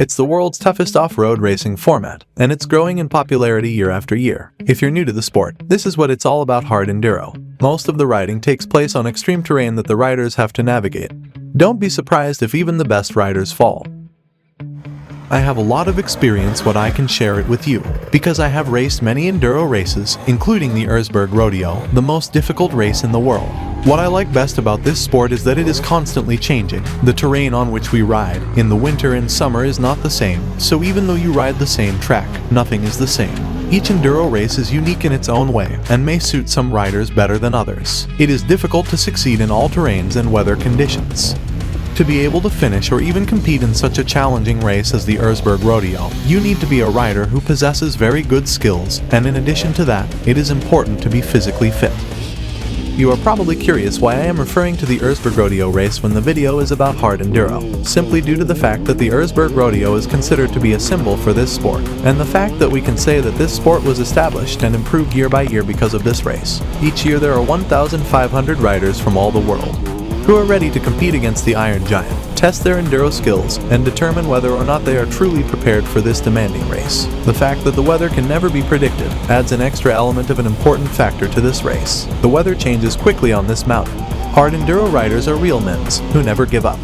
It's the world's toughest off-road racing format, and it's growing in popularity year after year. If you're new to the sport, this is what it's all about: hard enduro. Most of the riding takes place on extreme terrain that the riders have to navigate. Don't be surprised if even the best riders fall. I have a lot of experience, but I can share it with you, because I have raced many enduro races, including the Erzberg Rodeo, the most difficult race in the world. What I like best about this sport is that it is constantly changing. The terrain on which we ride, in the winter and summer, is not the same, so even though you ride the same track, nothing is the same. Each enduro race is unique in its own way, and may suit some riders better than others. It is difficult to succeed in all terrains and weather conditions. To be able to finish or even compete in such a challenging race as the Erzberg Rodeo, you need to be a rider who possesses very good skills, and in addition to that, it is important to be physically fit. You are probably curious why I am referring to the Erzberg Rodeo race when the video is about hard enduro. Simply due to the fact that the Erzberg Rodeo is considered to be a symbol for this sport, and the fact that we can say that this sport was established and improved year by year because of this race. Each year there are 1,500 riders from all the world who are ready to compete against the Iron Giant, test their enduro skills, and determine whether or not they are truly prepared for this demanding race. The fact that the weather can never be predicted adds an extra element of an important factor to this race. The weather changes quickly on this mountain. Hard enduro riders are real men who never give up.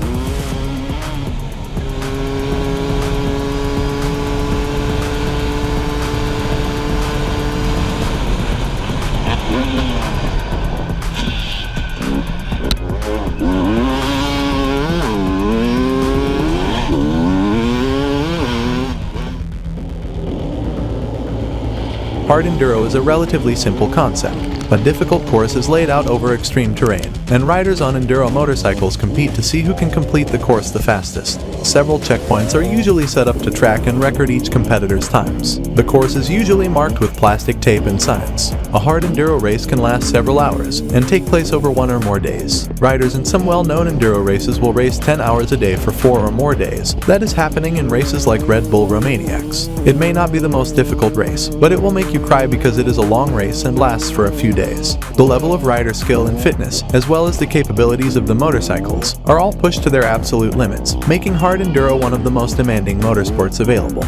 Hard enduro is a relatively simple concept. A difficult course is laid out over extreme terrain, and riders on enduro motorcycles compete to see who can complete the course the fastest. Several checkpoints are usually set up to track and record each competitor's times. The course is usually marked with plastic tape and signs. A hard enduro race can last several hours and take place over 1 or more days. Riders in some well-known enduro races will race 10 hours a day for 4 or more days. That is happening in races like Red Bull Romaniacs. It may not be the most difficult race, but it will make you cry because it is a long race and lasts for a few days. The level of rider skill and fitness, as well as the capabilities of the motorcycles, are all pushed to their absolute limits, making hard enduro one of the most demanding motorsports available.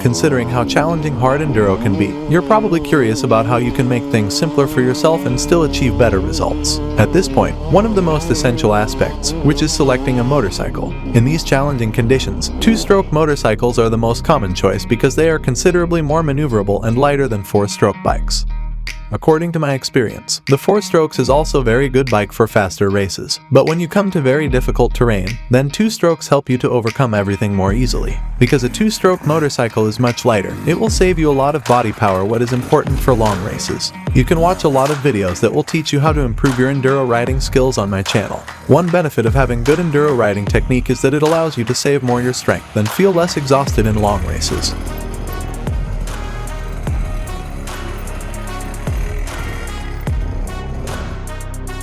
Considering how challenging hard enduro can be, you're probably curious about how you can make things simpler for yourself and still achieve better results. At this point, one of the most essential aspects, which is selecting a motorcycle. In these challenging conditions, two-stroke motorcycles are the most common choice because they are considerably more maneuverable and lighter than four-stroke bikes. According to my experience, the 4-strokes is also a very good bike for faster races. But when you come to very difficult terrain, then 2-strokes help you to overcome everything more easily. Because a 2-stroke motorcycle is much lighter, it will save you a lot of body power, what is important for long races. You can watch a lot of videos that will teach you how to improve your enduro riding skills on my channel. One benefit of having good enduro riding technique is that it allows you to save more your strength and feel less exhausted in long races.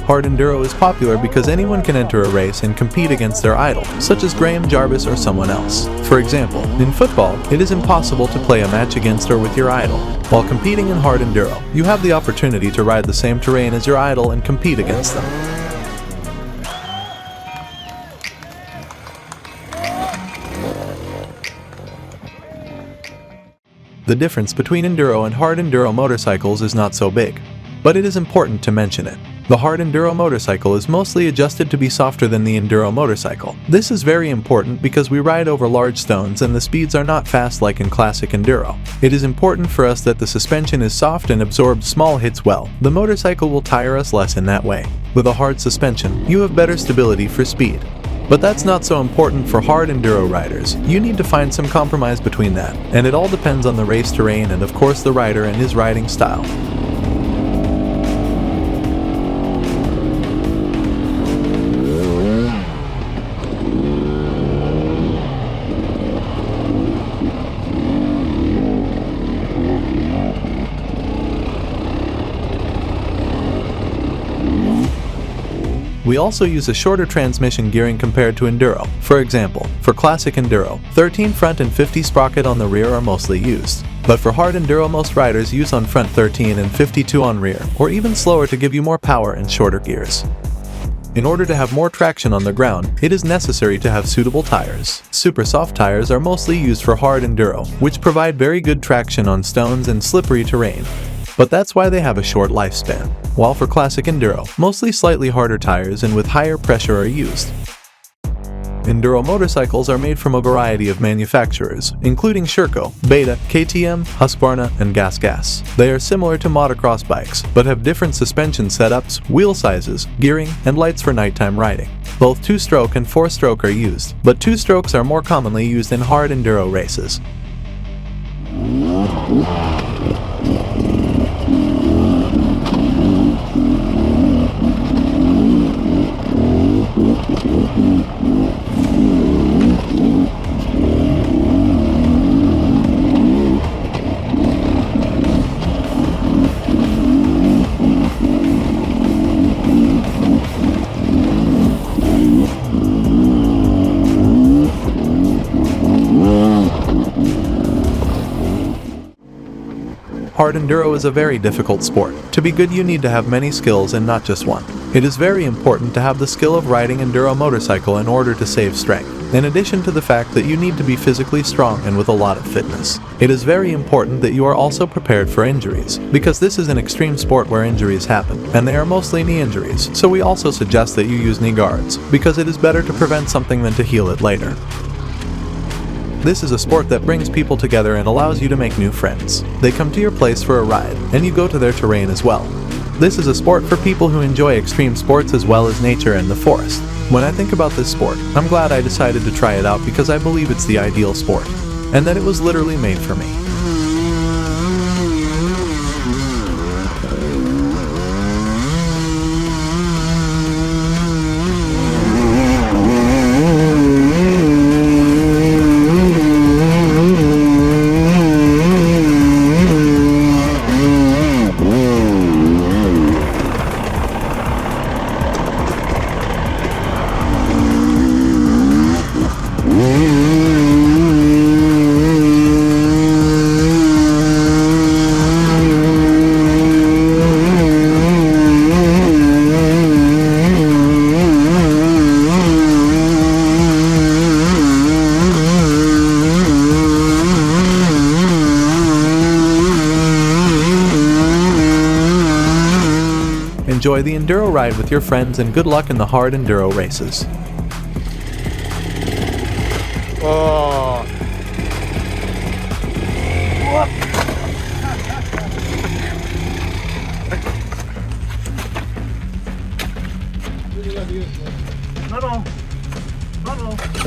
Hard enduro is popular because anyone can enter a race and compete against their idol, such as Graham Jarvis or someone else. For example, in football, it is impossible to play a match against or with your idol. While competing in hard enduro, you have the opportunity to ride the same terrain as your idol and compete against them. The difference between enduro and hard enduro motorcycles is not so big, but it is important to mention it. The hard enduro motorcycle is mostly adjusted to be softer than the enduro motorcycle. This is very important because we ride over large stones and the speeds are not fast like in classic enduro. It is important for us that the suspension is soft and absorbs small hits well. The motorcycle will tire us less in that way. With a hard suspension, you have better stability for speed. But that's not so important for hard enduro riders. You need to find some compromise between that, and it all depends on the race terrain and of course the rider and his riding style. We also use a shorter transmission gearing compared to enduro. For example, for classic enduro, 13 front and 50 sprocket on the rear are mostly used. But for hard enduro, most riders use on front 13 and 52 on rear, or even slower to give you more power and shorter gears. In order to have more traction on the ground, it is necessary to have suitable tires. Super soft tires are mostly used for hard enduro, which provide very good traction on stones and slippery terrain. But that's why they have a short lifespan. While for classic enduro, mostly slightly harder tires and with higher pressure are used. Enduro motorcycles are made from a variety of manufacturers, including Sherco, Beta, KTM, Husqvarna, and Gas. They are similar to motocross bikes, but have different suspension setups, wheel sizes, gearing, and lights for nighttime riding. Both 2-stroke and 4-stroke are used, but 2 strokes are more commonly used in hard enduro races. Hard enduro is a very difficult sport. To be good, you need to have many skills and not just one. It is very important to have the skill of riding enduro motorcycle in order to save strength, in addition to the fact that you need to be physically strong and with a lot of fitness. It is very important that you are also prepared for injuries, because this is an extreme sport where injuries happen, and they are mostly knee injuries, so we also suggest that you use knee guards, because it is better to prevent something than to heal it later. This is a sport that brings people together and allows you to make new friends. They come to your place for a ride, and you go to their terrain as well. This is a sport for people who enjoy extreme sports as well as nature and the forest. When I think about this sport, I'm glad I decided to try it out because I believe it's the ideal sport, and that it was literally made for me. Enjoy the enduro ride with your friends and good luck in the hard enduro races. Oh. No.